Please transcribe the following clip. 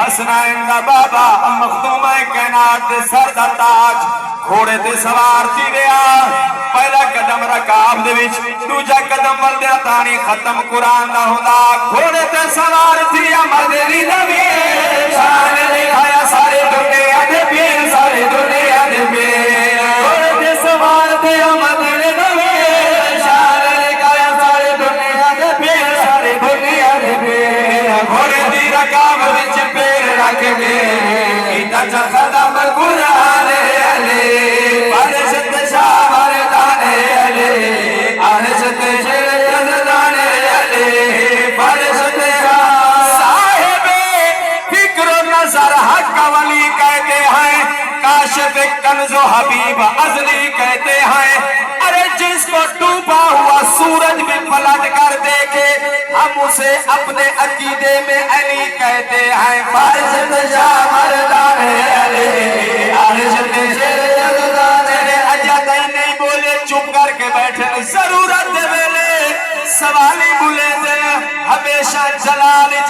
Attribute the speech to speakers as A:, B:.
A: حسنائن دا بابا مخدوم کائنات دے سر دا تاج گھوڑے تے سوار تھی دیا پہلا قدم رکاب دے وچ دوجا قدم بلدیا تانی ختم قرآن دا ہوندا گھوڑے تے سوار تھی امر دی نبی شان دکھایا سارے دنیا دے پیر سارے دنیا دے پیر گھوڑے تے سوار تھی امر دی نبی شان دکھایا سارے دنیا دے پیر سارے دنیا دے پیر گھوڑے دی رکاب وچ ختم قرآن علی عرشت شاہ مردان علی عرشت شیردان علی عرشت شاہ صاحب فکر و نظر حق ولی کہتے ہیں کاشف کنز و حبیب ازلی کہتے ہیں ارے جس کو ڈوبا ہوا سورج بھی پلٹ کر دیکھے ہم اسے اپنے عقیدے میں علی کہتے ہیں عرشت شاہ مردان علی عرشت شیردان علی اجادہ نہیں بولے چپ کر کے بیٹھے ضرورت ویلے سوالی بولے دے ہمیشہ جلالی